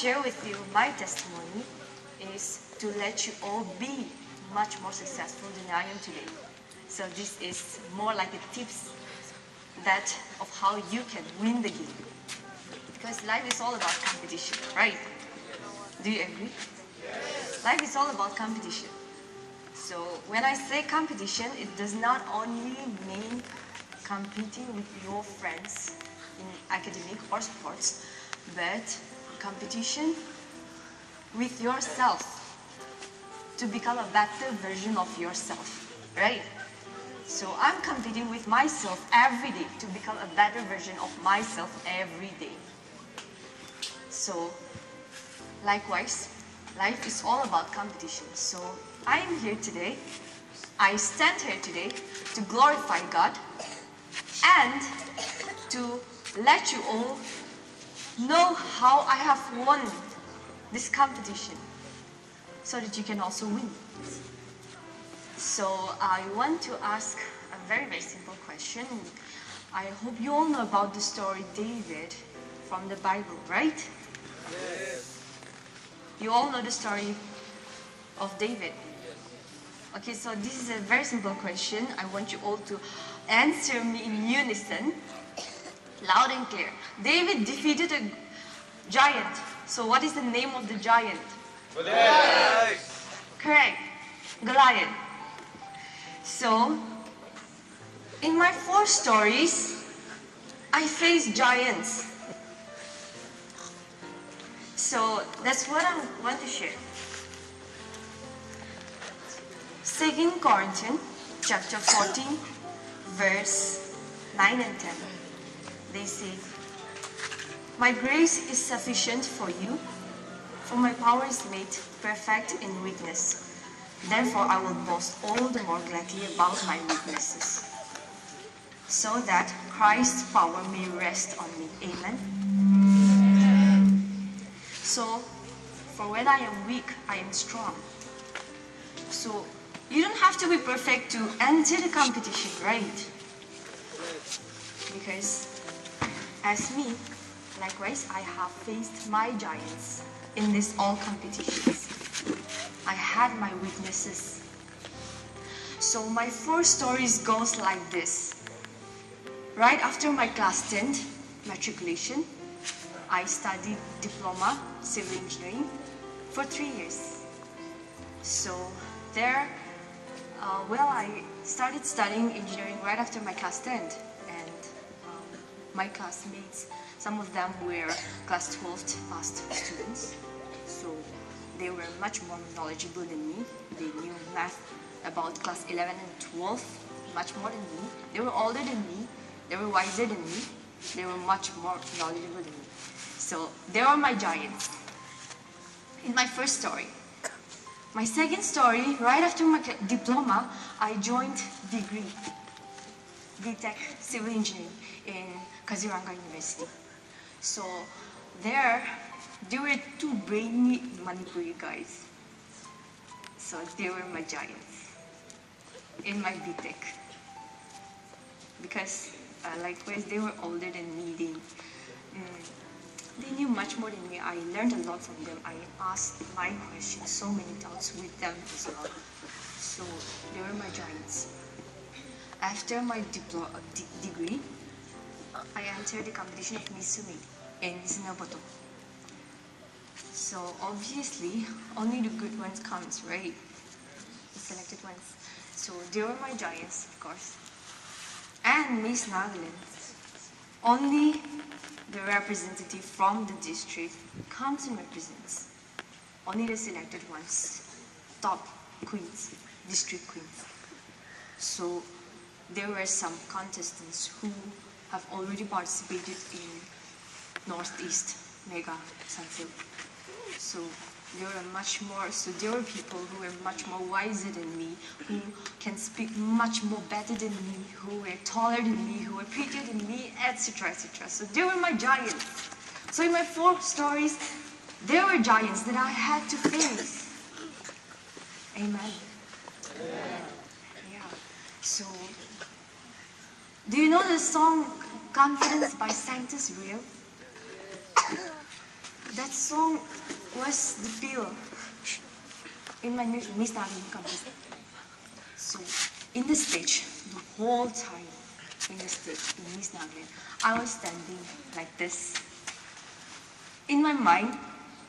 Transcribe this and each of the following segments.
share with you my testimony is to let you all be much more successful than I am today. So this is more like a tips that of how you can win the game. Because life is all about competition, right? Do you agree? Yes. Life is all about competition. So when I say competition, it does not only mean competing with your friends in academic or sports, but competition with yourself to become a better version of yourself, right? So I'm competing with myself every day to become a better version of myself every day. So likewise, life is all about competition. So I am here today, I stand here today to glorify God and to let you all know how I have won this competition so that you can also win. So I want to ask a very, very simple question. I hope you all know about the story David from the Bible, right? Yes. You all know the story of David. Okay, so this is a very simple question. I want you all to answer me in unison, loud and clear. David defeated a giant. So what is the name of the giant? Goliath. Correct. Goliath. So, in my 4 stories, I face giants. So, that's what I want to share. 2 Corinthians chapter 14, verse 9 and 10. They say, "My grace is sufficient for you, for my power is made perfect in weakness. Therefore I will boast all the more gladly about my weaknesses, so that Christ's power may rest on me." Amen? So, for when I am weak, I am strong. So, you don't have to be perfect to enter the competition, right? Because, as me, likewise, I have faced my giants in these all competitions. I had my weaknesses. So my 4 stories goes like this. Right after my class 10 matriculation, I studied diploma civil engineering for 3 years. So there, I started studying engineering right after my class 10, and my classmates, some of them were class 12 passed students. So they were much more knowledgeable than me. They knew math about class 11 and 12 much more than me. They were older than me. They were wiser than me. They were much more knowledgeable than me. So they were my giants. In my first story. My second story, right after my diploma, I joined degree, BTech Civil Engineering in Kaziranga University. So there were 2 brainy Manipuri guys. So they were my giants in my BTech. Because likewise, they were older than me. They knew much more than me. I learned a lot from them. I asked my questions, so many doubts with them as well. So they were my giants. After my degree, I entered the competition of Misumi in Sinaboto. So obviously, only the good ones comes, right? The selected ones. So they were my giants, of course. And Miss Nagaland, only the representative from the district comes and represents. Only the selected ones, top queens, district queens. So there were some contestants who have already participated in Northeast Mega Sunsil. So there were people who were much more wiser than me, who can speak much more better than me, who were taller than me, who were prettier than me, etc., etc. So they were my giants. So in my 4 stories, there were giants that I had to face. Amen. Yeah. So, do you know the song "Confidence" by Sanctus Real? that song was the feel in my Miss Nagaland contest. So in the stage, the whole time in the stage in Miss Nagaland, I was standing like this. In my mind,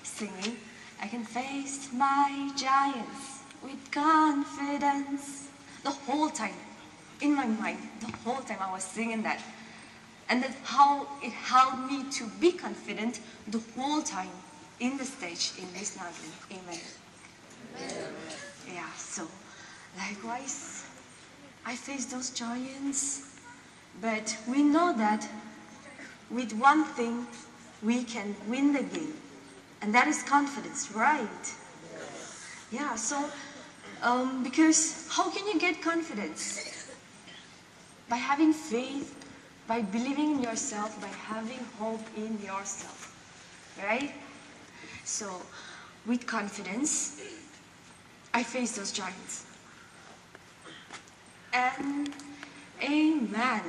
singing, I can face my giants with confidence. The whole time, in my mind, the whole time I was singing that. And that's how it helped me to be confident the whole time in the stage in Miss Nagaland. Amen. Yeah, so likewise, I face those giants, but we know that with one thing, we can win the game, and that is confidence, right? Yeah, so, because how can you get confidence? By having faith, by believing in yourself, by having hope in yourself, right? So, with confidence, I face those giants. And amen.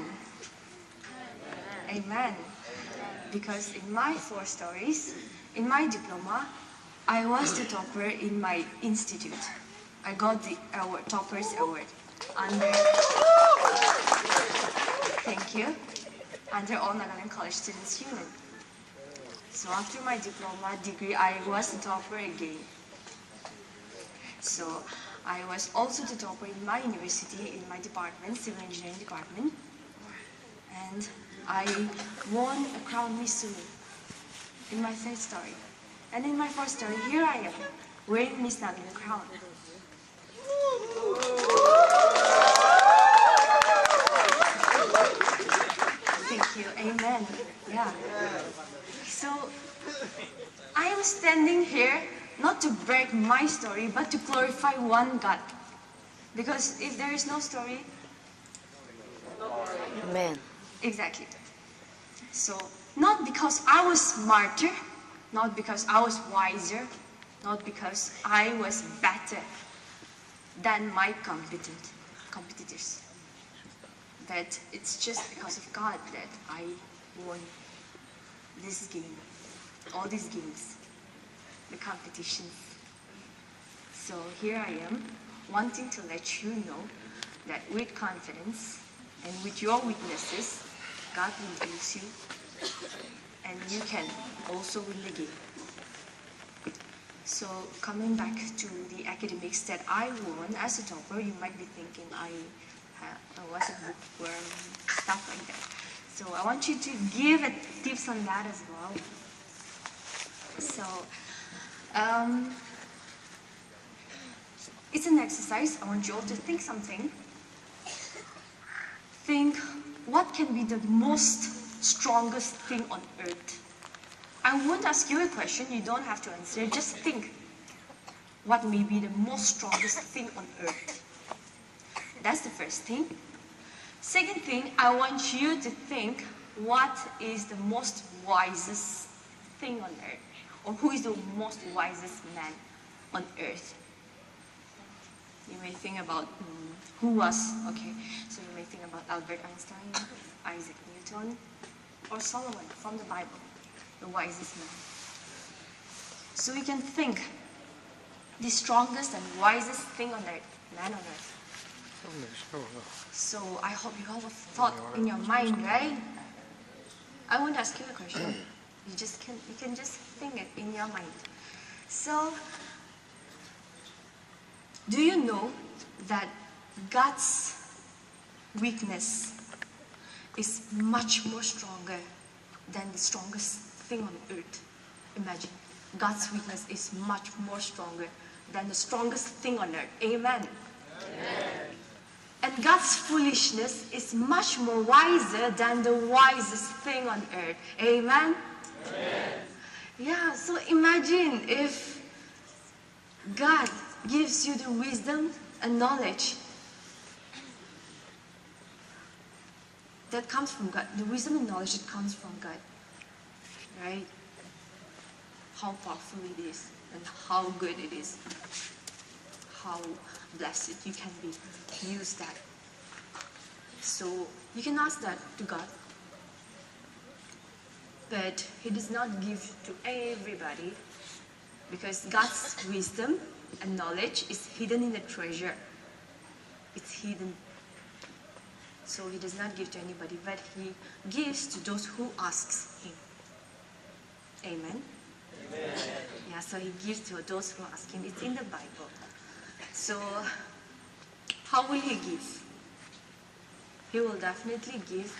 Amen. Because in my 4 stories, in my diploma, I was the topper in my institute. I got the award, Toppers Award under, thank you, under All Nagaland College Students Union. So after my diploma degree, I was the topper again. So I was also the topper in my university, in my department, civil engineering department. And I won a crown Miss Sumi in my 3rd story. And in my 4th story, here I am, wearing Miss Nagaland crown. Thank you, amen. Yeah. So, I am standing here not to break my story, but to glorify one God. Because if there is no story, Amen. Exactly. So, not because I was smarter, not because I was wiser, not because I was better than my competitors. But it's just because of God that I won this game, all these games, the competitions. So here I am, wanting to let you know that with confidence and with your weaknesses, God will use you, and you can also win the game. So coming back to the academics that I won as a topper, you might be thinking I was a bookworm, stuff like that. So I want you to give tips on that as well. So it's an exercise. I want you all to think something. Think, what can be the most strongest thing on earth? I won't ask you a question, you don't have to answer, just think. What may be the most strongest thing on earth? That's the first thing. Second thing, I want you to think, what is the most wisest thing on earth? Or who is the most wisest man on earth? You may think about who was, okay, so you may think about Albert Einstein, Isaac Newton, or Solomon from the Bible, the wisest man. So we can think the strongest and wisest thing on earth, man on earth. So I hope you have a thought in your mind, right? I won't ask you a question. You can just think it in your mind. So, do you know that God's weakness is much more stronger than the strongest thing on earth? Imagine, God's weakness is much more stronger than the strongest thing on earth. Amen. Amen. And God's foolishness is much more wiser than the wisest thing on earth. Amen? Amen. Yeah, so imagine if God gives you the wisdom and knowledge that comes from God. The wisdom and knowledge that comes from God. Right? How powerful it is and how good it is. How blessed you can be. Use that. So you can ask that to God. But He does not give to everybody, because God's wisdom and knowledge is hidden in the treasure. It's hidden. So He does not give to anybody, but He gives to those who asks Him. Amen? Amen. Yeah, so He gives to those who ask Him. It's in the Bible. So, how will He give? He will definitely give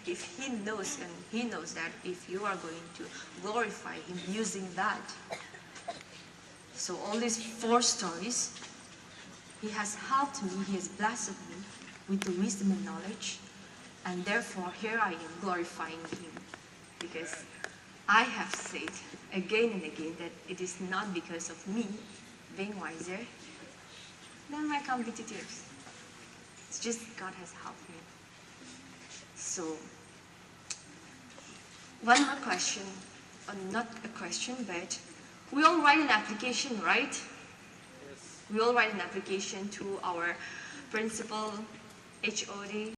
if He knows, and He knows that if you are going to glorify Him using that. So all these 4 stories, He has helped me, He has blessed me with the wisdom and knowledge, and therefore here I am glorifying Him, because I have said again and again that it is not because of me being wiser than my competitors. It's just God has helped me. So, one more question, or not a question, but we all write an application, right? Yes. We all write an application to our principal, HOD,